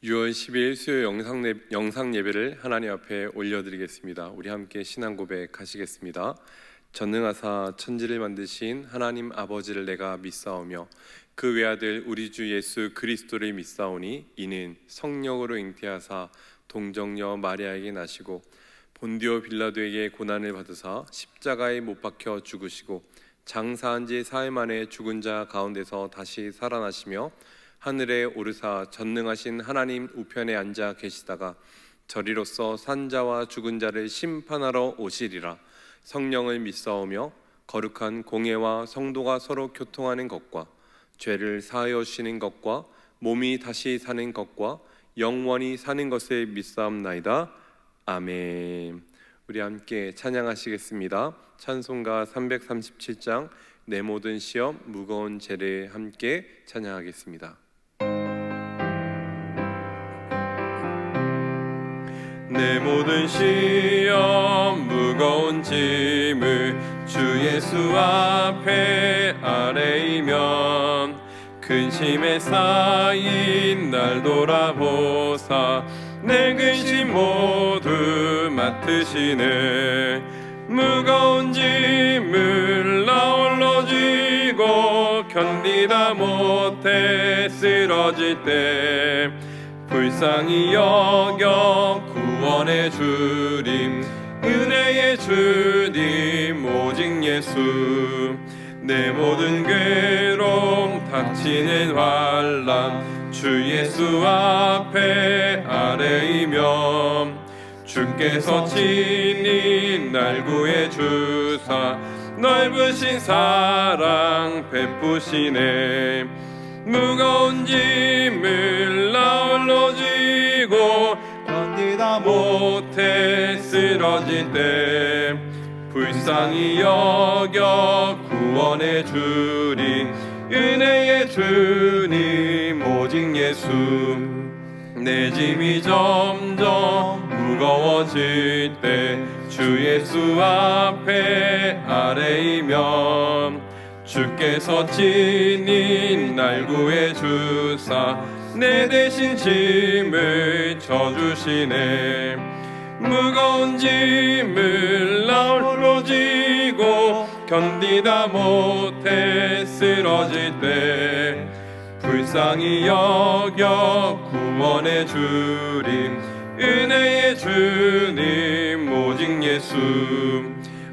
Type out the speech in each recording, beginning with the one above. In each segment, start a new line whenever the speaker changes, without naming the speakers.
6월 10일 수요 영상 예배를 하나님 앞에 올려드리겠습니다. 우리 함께 신앙 고백하시겠습니다. 전능하사 천지를 만드신 하나님 아버지를 내가 믿사오며 그 외아들 우리 주 예수 그리스도를 믿사오니 이는 성령으로 잉태하사 동정녀 마리아에게 나시고 본디오 빌라도에게 고난을 받으사 십자가에 못 박혀 죽으시고 장사한 지 사흘 만에 죽은 자 가운데서 다시 살아나시며 하늘에 오르사 전능하신 하나님 우편에 앉아 계시다가 저리로서 산자와 죽은 자를 심판하러 오시리라. 성령을 믿사오며 거룩한 공회와 성도가 서로 교통하는 것과 죄를 사하여 주시는 것과 몸이 다시 사는 것과 영원히 사는 것을 믿사옵나이다. 아멘. 우리 함께 찬양하시겠습니다. 찬송가 337장 내 모든 시험 무거운 죄를 함께 찬양하겠습니다. 내 모든 시험 무거운 짐을 주 예수 앞에 아뢰이면 근심에 쌓인 날 돌아보사 내 근심 모두 맡으시네. 무거운 짐을 나 홀로 지고 견디다 못해 쓰러질 때 불쌍히 여겨 구원의 주님 은혜의 주님 오직 예수. 내 모든 괴로움 닥치는 환난 주 예수 앞에 아뢰이며 주께서 친히 날 구해 주사 넓으신 사랑 베푸시네. 무거운 짐을 나 홀로 지고 견디다 못해 쓰러질 때 불쌍히 여겨 구원의 주님 은혜의 주님 오직 예수. 내 짐이 점점 무거워질 때 주 예수 앞에 아뢰이면 주께서 친히 날 구해 주사 내 대신 짐을 져주시네. 무거운 짐을 나 홀로 지고 견디다 못해 쓰러질 때 불쌍히 여겨 구원의 주님 은혜의 주님 오직 예수.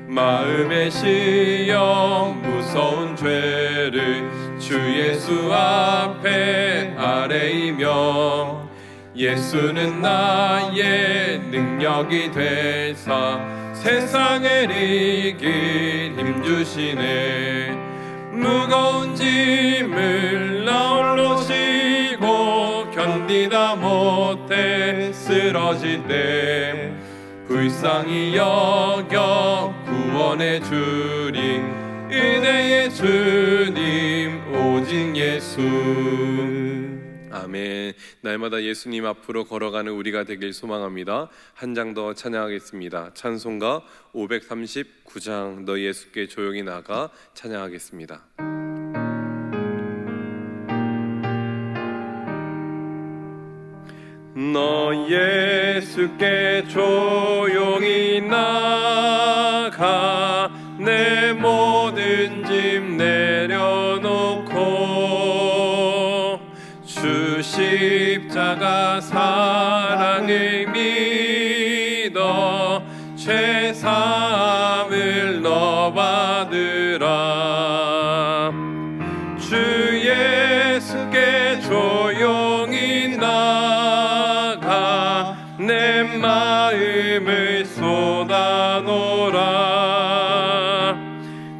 마음의 시험 무서운 죄를 주 예수 앞에 아뢰이며 예수는 나의 능력이 되사 세상을 이길 힘 주시네. 무거운 짐을 나 홀로 지고 견디다 못해 쓰러질 때 불쌍히 여겨 구원의 주님 은혜의 주님 오직 예수. 아멘. 날마다 예수님 앞으로 걸어가는 우리가 되길 소망합니다. 한 장 더 찬양하겠습니다. 찬송가 539장 너 예수께 조용히 나가 찬양하겠습니다. 너 예수께 조용히 나가 내 모든 짐 내려놓고 주 십자가 사랑을 믿어 죄 사함을 너 받으라. 주 예수께 조용히 나가 내 마음을 쏟아놓으라.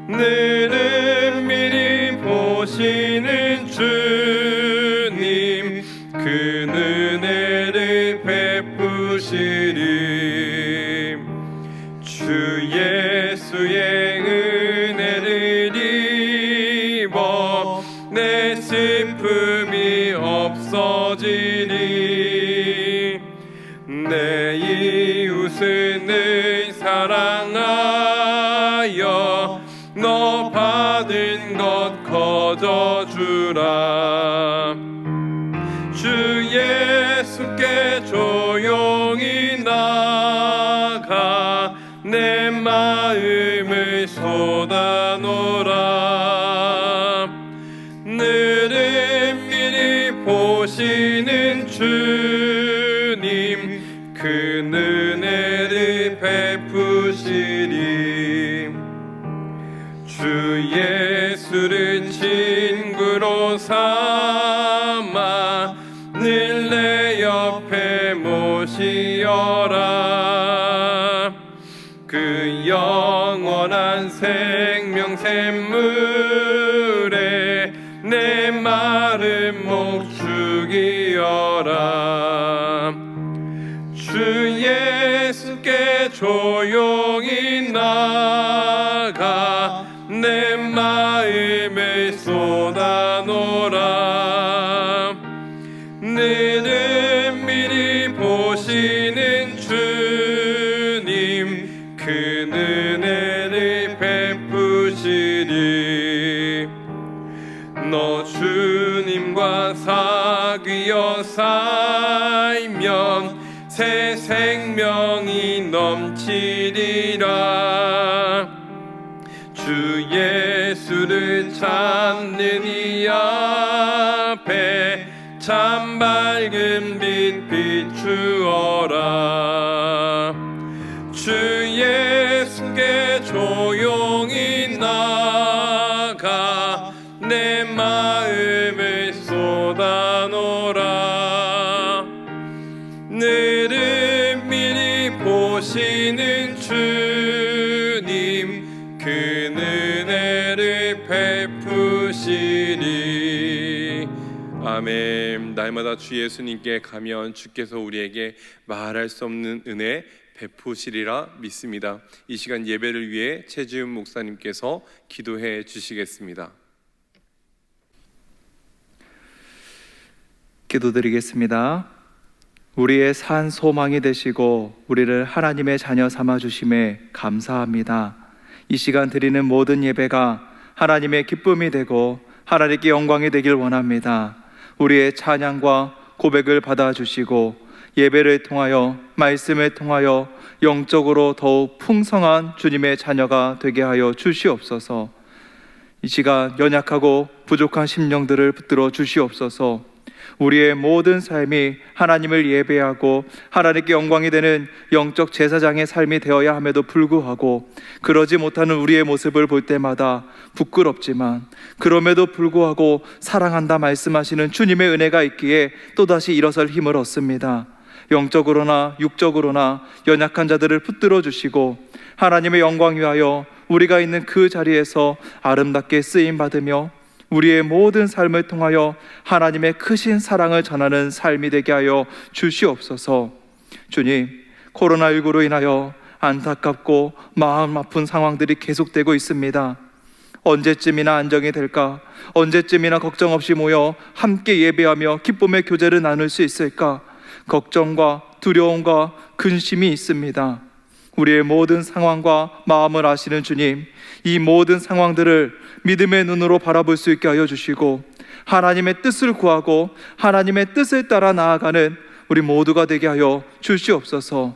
늘은 미리 보시는 주님 그 은혜를 베푸시리. 주 예수의 은혜를 입어 내 슬픔이 없어지리. 내 이웃을 늘 사랑하여 너 받은 것 거저주라. 주 예수 마음을 쏟아놓으라. 늘은 미리 보시는 주님, 그 은혜를 베푸시리. 주 예수를 친구로 삼아 늘 내 옆에 모시어라. 그 영원한 생명 샘물에 내 마른 목 죽이어라. 주 예수께 조용히 나가 내 마음을 쏟아놓으라. 늘은 미리 보시는 주님, 그 은혜를 베푸시리. 너 주님과 사귀어 살면 새 생명이 넘치리라. 주 예수를 찾는 이 앞에 참 밝은 빛 비추어라. 주 예수께 조용히 나가 내 마음을 쏟아놓으라. 늘은 미리 보시는 주님, 그 은혜를 베푸시리. 아멘. 날마다 주 예수님께 가면 주께서 우리에게 말할 수 없는 은혜 베푸시리라 믿습니다. 이 시간 예배를 위해 최지훈 목사님께서 기도해 주시겠습니다.
기도드리겠습니다. 우리의 산 소망이 되시고 우리를 하나님의 자녀 삼아 주심에 감사합니다. 이 시간 드리는 모든 예배가 하나님의 기쁨이 되고 하나님께 영광이 되길 원합니다. 우리의 찬양과 고백을 받아주시고 예배를 통하여 말씀을 통하여 영적으로 더욱 풍성한 주님의 자녀가 되게 하여 주시옵소서. 이 시간 연약하고 부족한 심령들을 붙들어 주시옵소서. 우리의 모든 삶이 하나님을 예배하고 하나님께 영광이 되는 영적 제사장의 삶이 되어야 함에도 불구하고 그러지 못하는 우리의 모습을 볼 때마다 부끄럽지만 그럼에도 불구하고 사랑한다 말씀하시는 주님의 은혜가 있기에 또다시 일어설 힘을 얻습니다. 영적으로나 육적으로나 연약한 자들을 붙들어 주시고 하나님의 영광 위하여 우리가 있는 그 자리에서 아름답게 쓰임 받으며 우리의 모든 삶을 통하여 하나님의 크신 사랑을 전하는 삶이 되게 하여 주시옵소서. 주님, 코로나19로 인하여 안타깝고 마음 아픈 상황들이 계속되고 있습니다. 언제쯤이나 안정이 될까? 언제쯤이나 걱정 없이 모여 함께 예배하며 기쁨의 교제를 나눌 수 있을까? 걱정과 두려움과 근심이 있습니다. 우리의 모든 상황과 마음을 아시는 주님, 이 모든 상황들을 믿음의 눈으로 바라볼 수 있게 하여 주시고 하나님의 뜻을 구하고 하나님의 뜻을 따라 나아가는 우리 모두가 되게 하여 주시옵소서.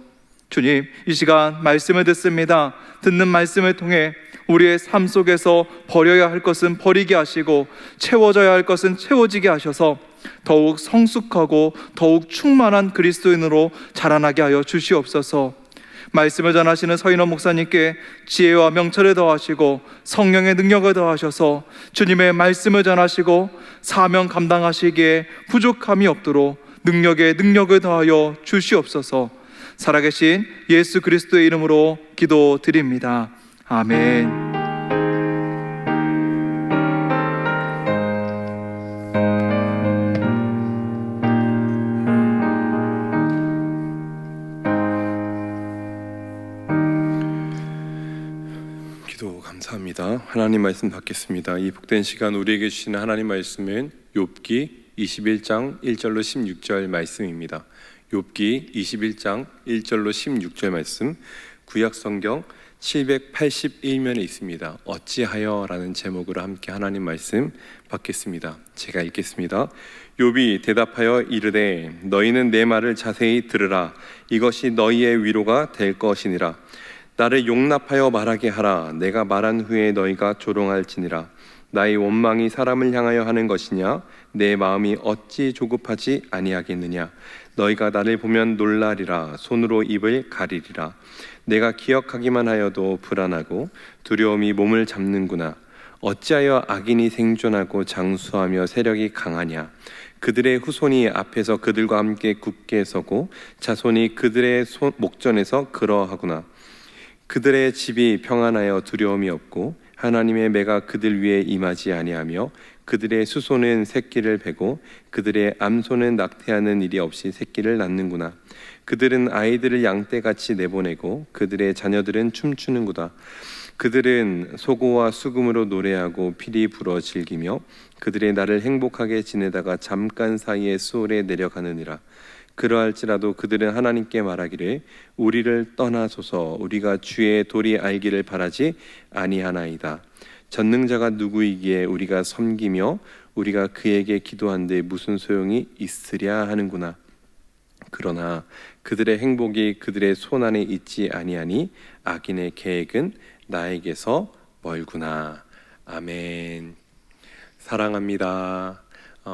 주님, 이 시간 말씀을 듣습니다. 듣는 말씀을 통해 우리의 삶 속에서 버려야 할 것은 버리게 하시고 채워져야 할 것은 채워지게 하셔서 더욱 성숙하고 더욱 충만한 그리스도인으로 자라나게 하여 주시옵소서. 말씀을 전하시는 서인원 목사님께 지혜와 명철을 더하시고 성령의 능력을 더하셔서 주님의 말씀을 전하시고 사명 감당하시기에 부족함이 없도록 능력에 능력을 더하여 주시옵소서. 살아계신 예수 그리스도의 이름으로 기도드립니다. 아멘.
기도 감사합니다. 하나님 말씀 받겠습니다. 이 복된 시간 우리에게 주시는 하나님 말씀은 욥기 21장 1절로 16절 말씀입니다. 욥기 21장 1절로 16절 말씀, 구약 성경 781면에 있습니다. 어찌하여 라는 제목으로 함께 하나님 말씀 받겠습니다. 제가 읽겠습니다. 욥이 대답하여 이르되 너희는 내 말을 자세히 들으라. 이것이 너희의 위로가 될 것이니라. 나를 용납하여 말하게 하라. 내가 말한 후에 너희가 조롱할지니라. 나의 원망이 사람을 향하여 하는 것이냐? 내 마음이 어찌 조급하지 아니하겠느냐? 너희가 나를 보면 놀라리라. 손으로 입을 가리리라. 내가 기억하기만 하여도 불안하고 두려움이 몸을 잡는구나. 어찌하여 악인이 생존하고 장수하며 세력이 강하냐? 그들의 후손이 앞에서 그들과 함께 굳게 서고 자손이 그들의 목전에서 그러하구나. 그들의 집이 평안하여 두려움이 없고 하나님의 매가 그들 위에 임하지 아니하며 그들의 수소는 새끼를 베고 그들의 암소는 낙태하는 일이 없이 새끼를 낳는구나. 그들은 아이들을 양떼같이 내보내고 그들의 자녀들은 춤추는구나. 그들은 소고와 수금으로 노래하고 피리 불어 즐기며 그들의 날을 행복하게 지내다가 잠깐 사이에 수월에 내려가느니라. 그러할지라도 그들은 하나님께 말하기를 우리를 떠나소서. 우리가 주의 도리 알기를 바라지 아니하나이다. 전능자가 누구이기에 우리가 섬기며 우리가 그에게 기도한데 무슨 소용이 있으랴 하는구나. 그러나 그들의 행복이 그들의 손 안에 있지 아니하니 악인의 계획은 나에게서 멀구나. 아멘. 사랑합니다.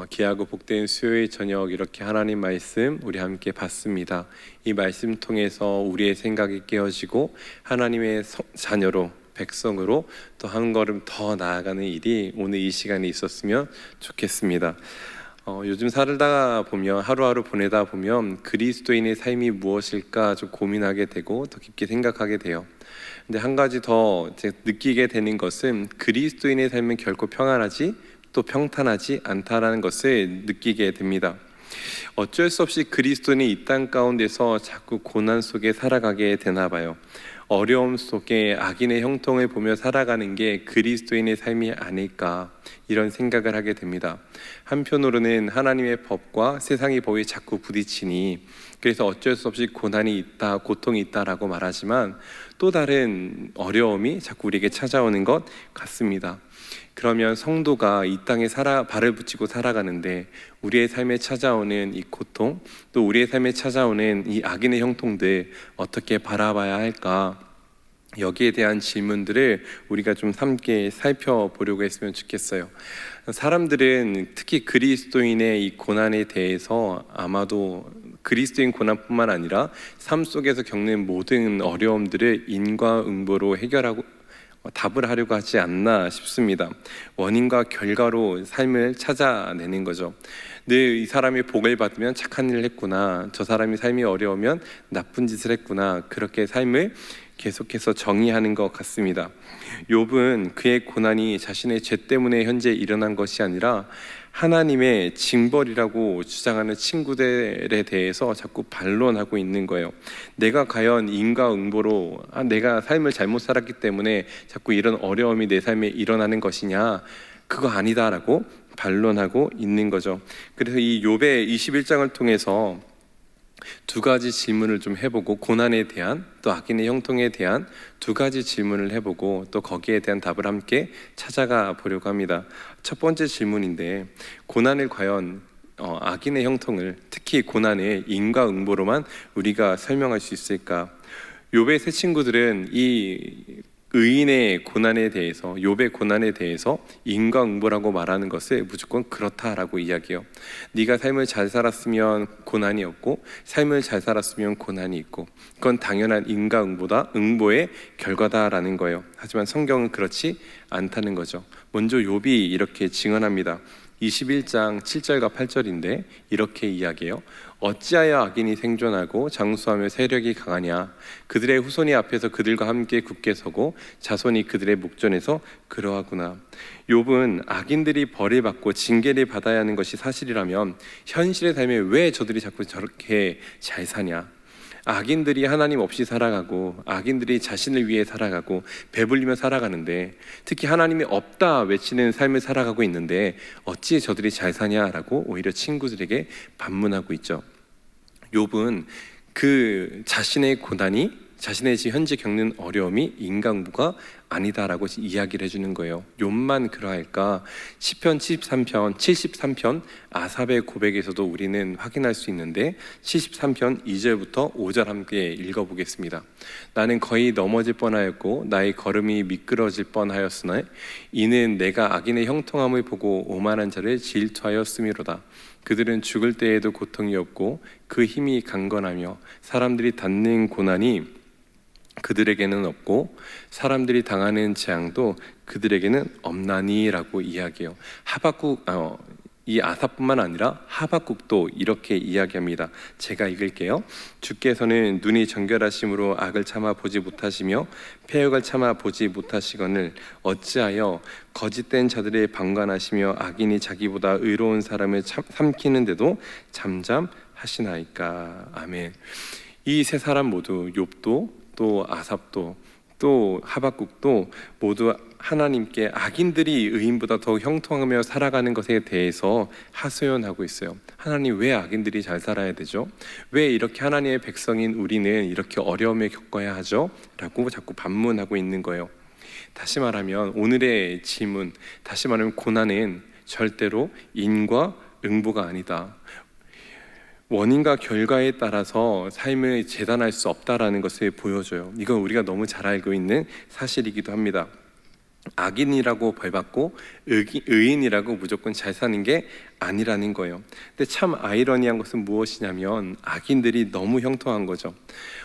귀하고 복된 수요일 저녁 이렇게 하나님 말씀 우리 함께 봤습니다. 이 말씀 통해서 우리의 생각이 깨어지고 하나님의 자녀로 백성으로 또 한 걸음 더 나아가는 일이 오늘 이 시간에 있었으면 좋겠습니다. 요즘 살다 보면 하루하루 보내다 보면 그리스도인의 삶이 무엇일까 좀 고민하게 되고 더 깊게 생각하게 돼요. 근데 한 가지 더 느끼게 되는 것은 그리스도인의 삶은 결코 평안하지 또 평탄하지 않다라는 것을 느끼게 됩니다. 어쩔 수 없이 그리스도인이 이 땅 가운데서 자꾸 고난 속에 살아가게 되나 봐요. 어려움 속에 악인의 형통을 보며 살아가는 게 그리스도인의 삶이 아닐까 이런 생각을 하게 됩니다. 한편으로는 하나님의 법과 세상의 법이 자꾸 부딪히니 그래서 어쩔 수 없이 고난이 있다, 고통이 있다라고 말하지만 또 다른 어려움이 자꾸 우리에게 찾아오는 것 같습니다. 그러면 성도가 이 땅에 발을 붙이고 살아가는데 우리의 삶에 찾아오는 이 고통, 또 우리의 삶에 찾아오는 이 악인의 형통들 어떻게 바라봐야 할까? 여기에 대한 질문들을 우리가 좀 함께 살펴보려고 했으면 좋겠어요. 사람들은 특히 그리스도인의 이 고난에 대해서 아마도 그리스도인 고난뿐만 아니라 삶 속에서 겪는 모든 어려움들을 인과응보로 해결하고 답을 하려고 하지 않나 싶습니다. 원인과 결과로 삶을 찾아내는 거죠. 늘 이 사람이 복을 받으면 착한 일을 했구나, 저 사람이 삶이 어려우면 나쁜 짓을 했구나, 그렇게 삶을 계속해서 정의하는 것 같습니다. 욥은 그의 고난이 자신의 죄 때문에 현재 일어난 것이 아니라 하나님의 징벌이라고 주장하는 친구들에 대해서 자꾸 반론하고 있는 거예요. 내가 과연 인과응보로 내가 삶을 잘못 살았기 때문에 자꾸 이런 어려움이 내 삶에 일어나는 것이냐, 그거 아니다라고 반론하고 있는 거죠. 그래서 이 욥의 21장을 통해서 두 가지 질문을 좀 해보고, 고난에 대한 또 악인의 형통에 대한 두 가지 질문을 해보고 또 거기에 대한 답을 함께 찾아가 보려고 합니다. 첫 번째 질문인데, 고난을 과연 악인의 형통을, 특히 고난의 인과응보로만 우리가 설명할 수 있을까? 욥의 세 친구들은 이 의인의 고난에 대해서, 욥의 고난에 대해서 인과응보라고 말하는 것을 무조건 그렇다라고 이야기해요. 네가 삶을 잘 살았으면 고난이 없고 삶을 잘 살았으면 고난이 있고, 그건 당연한 인과응보다, 응보의 결과다라는 거예요. 하지만 성경은 그렇지 않다는 거죠. 먼저 욥이 이렇게 증언합니다. 21장 7절과 8절인데 이렇게 이야기해요. 어찌하여 악인이 생존하고 장수하며 세력이 강하냐? 그들의 후손이 앞에서 그들과 함께 굳게 서고 자손이 그들의 목전에서 그러하구나. 욥은 악인들이 벌을 받고 징계를 받아야 하는 것이 사실이라면 현실의 삶에 왜 저들이 자꾸 저렇게 잘 사냐? 악인들이 하나님 없이 살아가고 악인들이 자신을 위해 살아가고 배불리며 살아가는데, 특히 하나님이 없다 외치는 삶을 살아가고 있는데 어찌 저들이 잘 사냐라고 오히려 친구들에게 반문하고 있죠. 욥은 그 자신의 고난이, 자신의 현재 겪는 어려움이 인과응보가 아니다라고 이야기를 해주는 거예요. 욥만 그러할까? 시편 73편 아삽의 고백에서도 우리는 확인할 수 있는데 73편 2절부터 5절 함께 읽어보겠습니다. 나는 거의 넘어질 뻔하였고 나의 걸음이 미끄러질 뻔하였으나 이는 내가 악인의 형통함을 보고 오만한 자를 질투하였음이로다. 그들은 죽을 때에도 고통이 없고 그 힘이 강건하며 사람들이 닿는 고난이 그들에게는 없고 사람들이 당하는 재앙도 그들에게는 없나니라고 이야기해요. 이 아삽뿐만 아니라 하박국도 이렇게 이야기합니다. 제가 읽을게요. 주께서는 눈이 정결하심으로 악을 참아 보지 못하시며 패역을 참아 보지 못하시거늘 어찌하여 거짓된 자들의 방관하시며 악인이 자기보다 의로운 사람을 삼키는데도 잠잠하시나이까. 아멘. 이 세 사람 모두 욥도 또 아삽도 또 하박국도 모두 하나님께 악인들이 의인보다 더 형통하며 살아가는 것에 대해서 하소연하고 있어요. 하나님, 왜 악인들이 잘 살아야 되죠? 왜 이렇게 하나님의 백성인 우리는 이렇게 어려움을 겪어야 하죠? 라고 자꾸 반문하고 있는 거예요. 다시 말하면 오늘의 질문, 다시 말하면 고난은 절대로 인과 응보가 아니다. 원인과 결과에 따라서 삶을 재단할 수 없다라는 것을 보여줘요. 이건 우리가 너무 잘 알고 있는 사실이기도 합니다. 악인이라고 벌받고 의인이라고 무조건 잘 사는 게 아니라는 거예요. 근데 참 아이러니한 것은 무엇이냐면 악인들이 너무 형통한 거죠.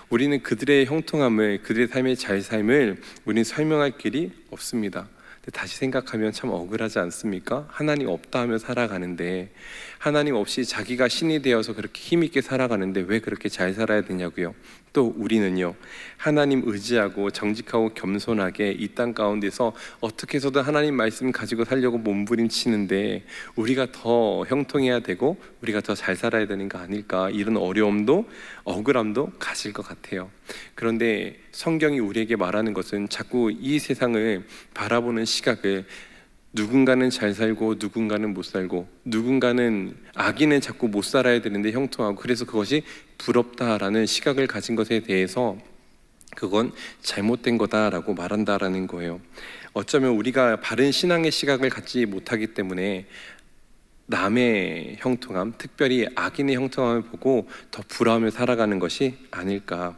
우리는 그들의 형통함을, 그들의 삶의 잘 삶을 우리는 설명할 길이 없습니다. 근데 다시 생각하면 참 억울하지 않습니까? 하나님 없다 하며 살아가는데, 하나님 없이 자기가 신이 되어서 그렇게 힘있게 살아가는데 왜 그렇게 잘 살아야 되냐고요. 또 우리는요, 하나님 의지하고 정직하고 겸손하게 이 땅 가운데서 어떻게 해서든 하나님 말씀 가지고 살려고 몸부림치는데 우리가 더 형통해야 되고 우리가 더 잘 살아야 되는 거 아닐까, 이런 어려움도 억울함도 가질 것 같아요. 그런데 성경이 우리에게 말하는 것은 자꾸 이 세상을 바라보는 시각을, 누군가는 잘 살고 누군가는 못 살고, 누군가는 악인은 자꾸 못 살아야 되는데 형통하고, 그래서 그것이 부럽다라는 시각을 가진 것에 대해서 그건 잘못된 거다라고 말한다라는 거예요. 어쩌면 우리가 바른 신앙의 시각을 갖지 못하기 때문에 남의 형통함, 특별히 악인의 형통함을 보고 더 부러워하며 살아가는 것이 아닐까.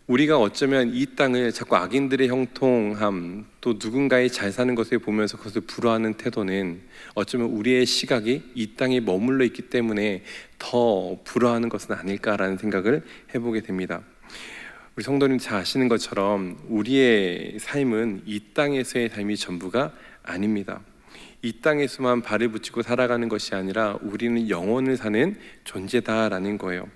우리가 어쩌면 이 땅을 자꾸 악인들의 형통함, 또 누군가의 잘 사는 것을 보면서 그것을 부러워하는 태도는 어쩌면 우리의 시각이 이 땅에 머물러 있기 때문에 더 부러워하는 것은 아닐까라는 생각을 해보게 됩니다. 우리 성도님 잘 아시는 것처럼 우리의 삶은 이 땅에서의 삶이 전부가 아닙니다. 이 땅에서만 발을 붙이고 살아가는 것이 아니라 우리는 영원을 사는 존재다라는 거예요.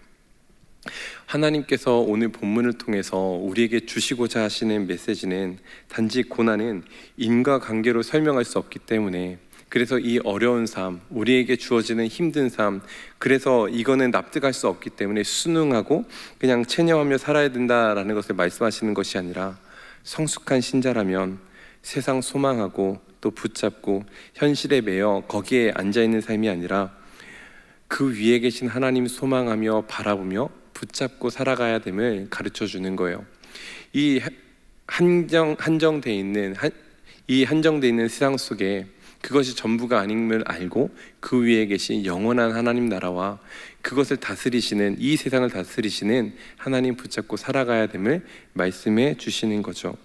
하나님께서 오늘 본문을 통해서 우리에게 주시고자 하시는 메시지는 단지 고난은 인과관계로 설명할 수 없기 때문에, 그래서 이 어려운 삶, 우리에게 주어지는 힘든 삶, 그래서 이거는 납득할 수 없기 때문에 순응하고 그냥 체념하며 살아야 된다라는 것을 말씀하시는 것이 아니라, 성숙한 신자라면 세상 소망하고 또 붙잡고 현실에 매여 거기에 앉아있는 삶이 아니라 그 위에 계신 하나님 소망하며 바라보며 붙잡고 살아가야 됨을 가르쳐 주는 거예요. 이 한정돼 있는 세상 속에 그것이 전부가 아님을 알고 그 위에 계신 영원한 하나님 나라와 그것을 다스리시는, 이 세상을 다스리시는 하나님 붙잡고 살아가야 됨을 말씀해 주시는 거죠.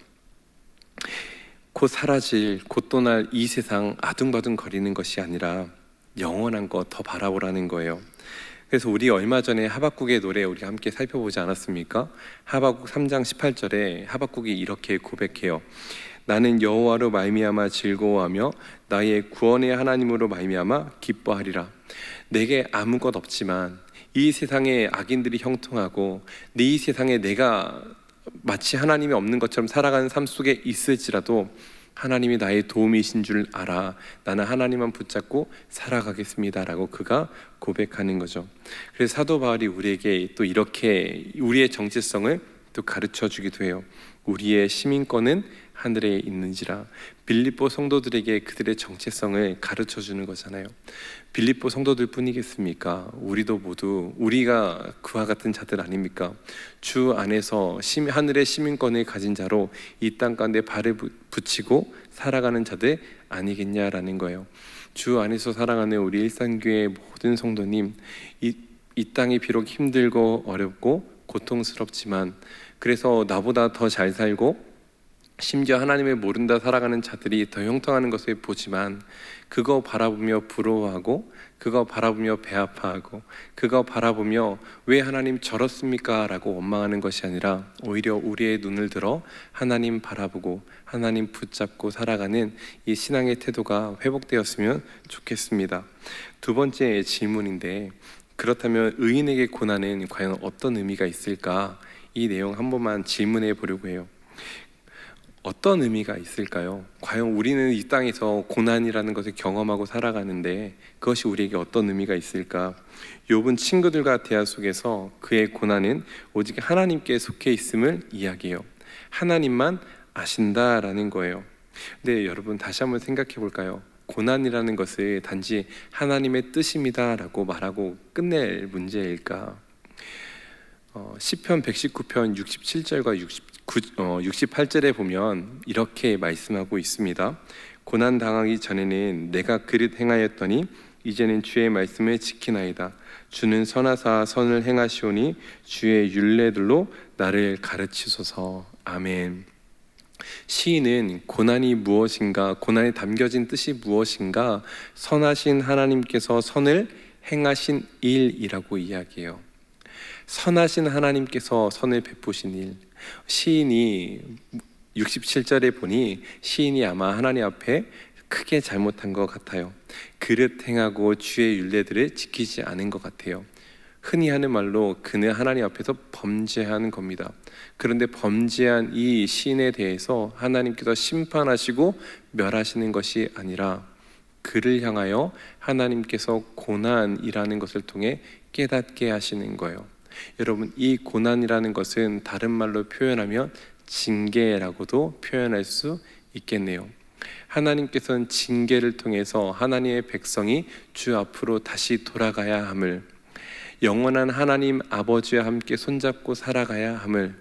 곧 사라질, 곧 떠날 이 세상 아둥바둥 거리는 것이 아니라 영원한 것 더 바라보라는 거예요. 그래서 우리 얼마 전에 하박국의 노래 우리가 함께 살펴보지 않았습니까? 하박국 3장 18절에 하박국이 이렇게 고백해요. 나는 여호와로 말미암아 즐거워하며 나의 구원의 하나님으로 말미암아 기뻐하리라. 내게 아무것 없지만 이 세상에 악인들이 형통하고 이 세상에 내가 마치 하나님이 없는 것처럼 살아가는 삶 속에 있을지라도 하나님이 나의 도움이신 줄 알아. 나는 하나님만 붙잡고 살아가겠습니다 라고 그가 고백하는 거죠. 그래서 사도 바울이 우리에게 또 이렇게 우리의 정체성을 또 가르쳐 주기도 해요. 우리의 시민권은 하늘에 있는지라. 빌립보 성도들에게 그들의 정체성을 가르쳐 주는 거잖아요. 빌립보 성도들 뿐이겠습니까? 우리도 모두 우리가 그와 같은 자들 아닙니까? 주 안에서 하늘의 시민권을 가진 자로 이 땅 가운데 발을 붙이고 살아가는 자들 아니겠냐라는 거예요. 주 안에서 살아가는 우리 일산교회 모든 성도님, 이 땅이 비록 힘들고 어렵고 고통스럽지만, 그래서 나보다 더 잘 살고 심지어 하나님을 모른다 살아가는 자들이 더 형통하는 것을 보지만, 그거 바라보며 부러워하고, 그거 바라보며 배 아파하고, 그거 바라보며 왜 하나님 저렇습니까? 라고 원망하는 것이 아니라 오히려 우리의 눈을 들어 하나님 바라보고 하나님 붙잡고 살아가는 이 신앙의 태도가 회복되었으면 좋겠습니다. 두 번째 질문인데, 그렇다면 의인에게 고난은 과연 어떤 의미가 있을까? 이 내용 한 번만 질문해 보려고 해요. 어떤 의미가 있을까요? 과연 우리는 이 땅에서 고난이라는 것을 경험하고 살아가는데 그것이 우리에게 어떤 의미가 있을까? 욥은 친구들과 대화 속에서 그의 고난은 오직 하나님께 속해 있음을 이야기해요. 하나님만 아신다라는 거예요. 근데 여러분, 다시 한번 생각해 볼까요? 고난이라는 것을 단지 하나님의 뜻입니다 라고 말하고 끝낼 문제일까? 시편 119편 67절과 68절에 보면 이렇게 말씀하고 있습니다. 고난 당하기 전에는 내가 그릇 행하였더니 이제는 주의 말씀을 지키나이다. 주는 선하사 선을 행하시오니 주의 율례들로 나를 가르치소서. 아멘. 시인은 고난이 무엇인가, 고난에 담겨진 뜻이 무엇인가, 선하신 하나님께서 선을 행하신 일이라고 이야기해요. 선하신 하나님께서 선을 베푸신 일. 시인이 67절에 보니 시인이 아마 하나님 앞에 크게 잘못한 것 같아요. 그릇 행하고 주의 율례들을 지키지 않은 것 같아요. 흔히 하는 말로 그는 하나님 앞에서 범죄한 겁니다. 그런데 범죄한 이 시인에 대해서 하나님께서 심판하시고 멸하시는 것이 아니라 그를 향하여 하나님께서 고난이라는 것을 통해 깨닫게 하시는 거예요. 여러분, 이 고난이라는 것은 다른 말로 표현하면 징계라고도 표현할 수 있겠네요. 하나님께서는 징계를 통해서 하나님의 백성이 주 앞으로 다시 돌아가야 함을, 영원한 하나님 아버지와 함께 손잡고 살아가야 함을,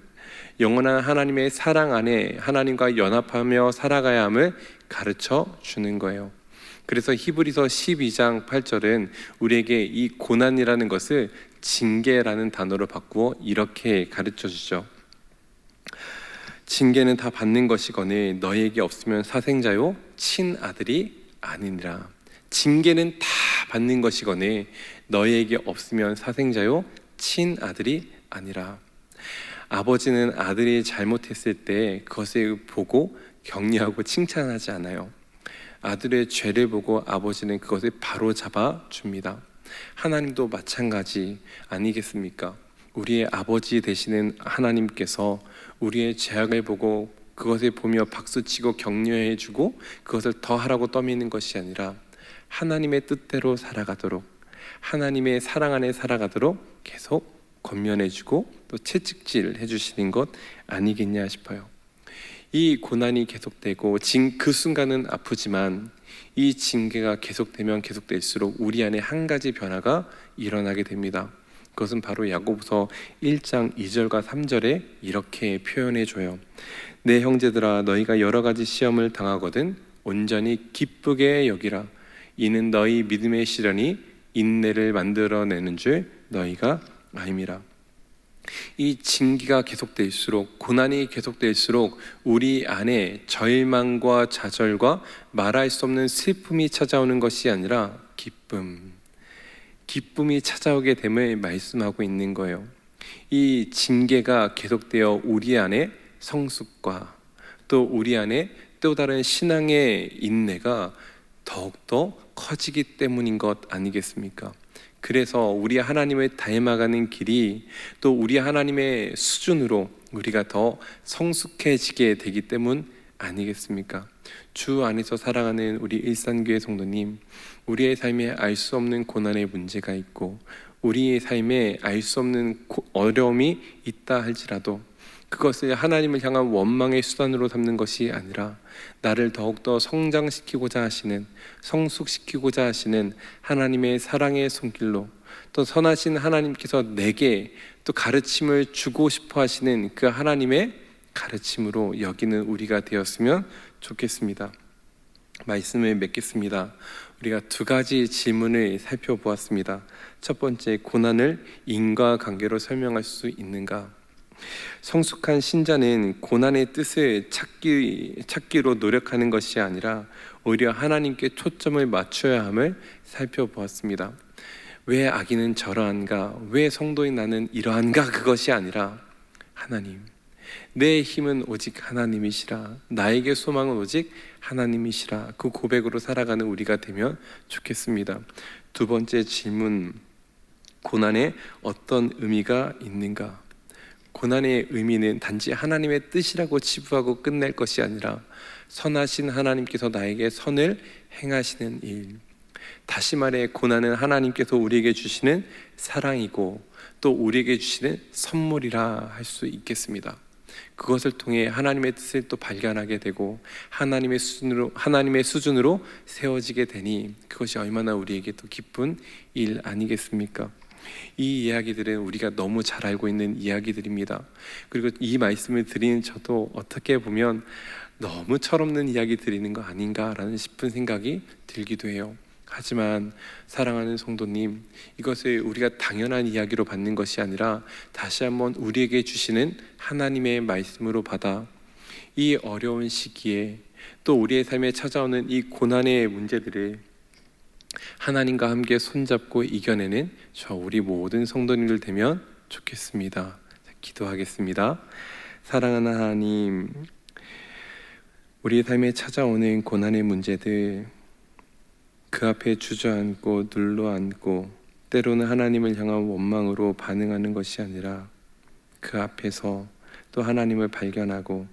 영원한 하나님의 사랑 안에 하나님과 연합하며 살아가야 함을 가르쳐 주는 거예요. 그래서 히브리서 12장 8절은 우리에게 이 고난이라는 것을 징계라는 단어로 바꾸어 이렇게 가르쳐 주죠. 징계는 다 받는 것이거늘 너희에게 없으면 사생자요 친아들이 아니니라. 징계는 다 받는 것이거늘 너희에게 없으면 사생자요 친아들이 아니라. 아버지는 아들이 잘못했을 때 그것을 보고 격려하고 칭찬하지 않아요. 아들의 죄를 보고 아버지는 그것을 바로 잡아 줍니다. 하나님도 마찬가지 아니겠습니까? 우리의 아버지 되시는 하나님께서 우리의 죄악을 보고 그것을 보며 박수치고 격려해주고 그것을 더 하라고 떠미는 것이 아니라 하나님의 뜻대로 살아가도록, 하나님의 사랑 안에 살아가도록 계속 권면해주고 또 채찍질 해주시는 것 아니겠냐 싶어요. 이 고난이 계속되고 그 순간은 아프지만 이 징계가 계속되면 계속될수록 우리 안에 한 가지 변화가 일어나게 됩니다. 그것은 바로 야고보서 1장 2절과 3절에 이렇게 표현해줘요. 내 형제들아, 너희가 여러 가지 시험을 당하거든 온전히 기쁘게 여기라. 이는 너희 믿음의 시련이 인내를 만들어내는 줄 너희가 아임이라. 이 징계가 계속될수록, 고난이 계속될수록 우리 안에 절망과 좌절과 말할 수 없는 슬픔이 찾아오는 것이 아니라 기쁨이 찾아오게 됨을 말씀하고 있는 거예요. 이 징계가 계속되어 우리 안에 성숙과 또 우리 안에 또 다른 신앙의 인내가 더욱더 커지기 때문인 것 아니겠습니까? 그래서 우리 하나님을 닮아가는 길이 또 우리 하나님의 수준으로 우리가 더 성숙해지게 되기 때문 아니겠습니까? 주 안에서 살아가는 우리 일산교회 성도님, 우리의 삶에 알 수 없는 고난의 문제가 있고 우리의 삶에 알 수 없는 어려움이 있다 할지라도 그것을 하나님을 향한 원망의 수단으로 삼는 것이 아니라 나를 더욱더 성장시키고자 하시는, 성숙시키고자 하시는 하나님의 사랑의 손길로, 또 선하신 하나님께서 내게 또 가르침을 주고 싶어 하시는 그 하나님의 가르침으로 여기는 우리가 되었으면 좋겠습니다. 말씀을 맺겠습니다. 우리가 두 가지 질문을 살펴보았습니다. 첫 번째, 고난을 인과관계로 설명할 수 있는가? 성숙한 신자는 고난의 뜻을 찾기로 노력하는 것이 아니라 오히려 하나님께 초점을 맞춰야 함을 살펴보았습니다. 왜 아기는 저러한가? 왜 성도인 나는 이러한가? 그것이 아니라 하나님, 내 힘은 오직 하나님이시라, 나에게 소망은 오직 하나님이시라, 그 고백으로 살아가는 우리가 되면 좋겠습니다. 두 번째 질문, 고난에 어떤 의미가 있는가? 고난의 의미는 단지 하나님의 뜻이라고 치부하고 끝낼 것이 아니라 선하신 하나님께서 나에게 선을 행하시는 일, 다시 말해 고난은 하나님께서 우리에게 주시는 사랑이고 또 우리에게 주시는 선물이라 할 수 있겠습니다. 그것을 통해 하나님의 뜻을 또 발견하게 되고 하나님의 수준으로 세워지게 되니 그것이 얼마나 우리에게 또 기쁜 일 아니겠습니까? 이 이야기들은 우리가 너무 잘 알고 있는 이야기들입니다. 그리고 이 말씀을 드리는 저도 어떻게 보면 너무 철없는 이야기 드리는 거 아닌가라는 싶은 생각이 들기도 해요. 하지만 사랑하는 성도님, 이것을 우리가 당연한 이야기로 받는 것이 아니라 다시 한번 우리에게 주시는 하나님의 말씀으로 받아 이 어려운 시기에 또 우리의 삶에 찾아오는 이 고난의 문제들을 하나님과 함께 손잡고 이겨내는 저 우리 모든 성도님들 되면 좋겠습니다. 기도하겠습니다. 사랑하는 하나님, 우리의 삶에 찾아오는 고난의 문제들 그 앞에 주저앉고 눌러앉고 때로는 하나님을 향한 원망으로 반응하는 것이 아니라 그 앞에서 또 하나님을 발견하고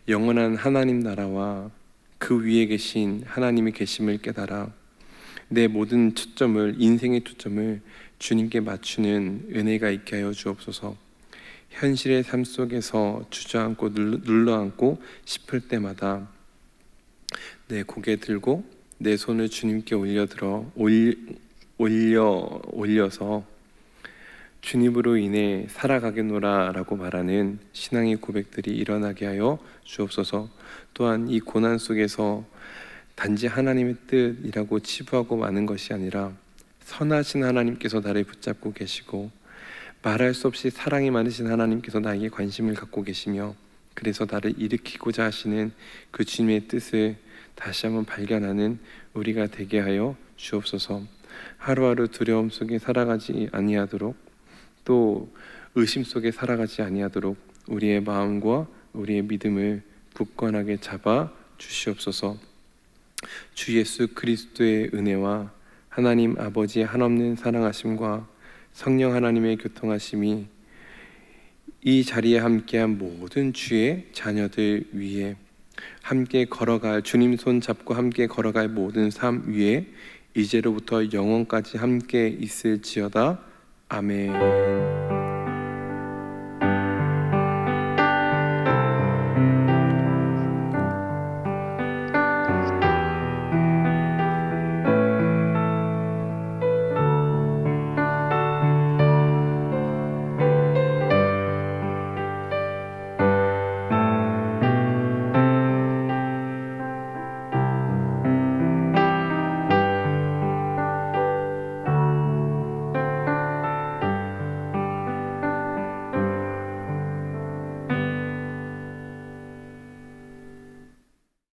영원한 하나님 나라와 그 위에 계신 하나님의 계심을 깨달아 내 모든 초점을, 인생의 초점을 주님께 맞추는 은혜가 있게 하여 주옵소서. 현실의 삶 속에서 주저앉고 눌러앉고 싶을 때마다 내 고개 들고 내 손을 주님께 올려서 주님으로 인해 살아가겠노라 라고 말하는 신앙의 고백들이 일어나게 하여 주옵소서. 또한 이 고난 속에서 단지 하나님의 뜻이라고 치부하고 마는 것이 아니라 선하신 하나님께서 나를 붙잡고 계시고 말할 수 없이 사랑이 많으신 하나님께서 나에게 관심을 갖고 계시며 그래서 나를 일으키고자 하시는 그 주님의 뜻을 다시 한번 발견하는 우리가 되게 하여 주옵소서. 하루하루 두려움 속에 살아가지 아니하도록 또 의심 속에 살아가지 아니하도록 우리의 마음과 우리의 믿음을 굳건하게 잡아 주시옵소서. 주 예수 그리스도의 은혜와 하나님 아버지의 한없는 사랑하심과 성령 하나님의 교통하심이 이 자리에 함께한 모든 주의 자녀들 위에 함께 걸어갈, 주님 손 잡고 함께 걸어갈 모든 삶 위에 이제로부터 영원까지 함께 있을지어다. 아멘.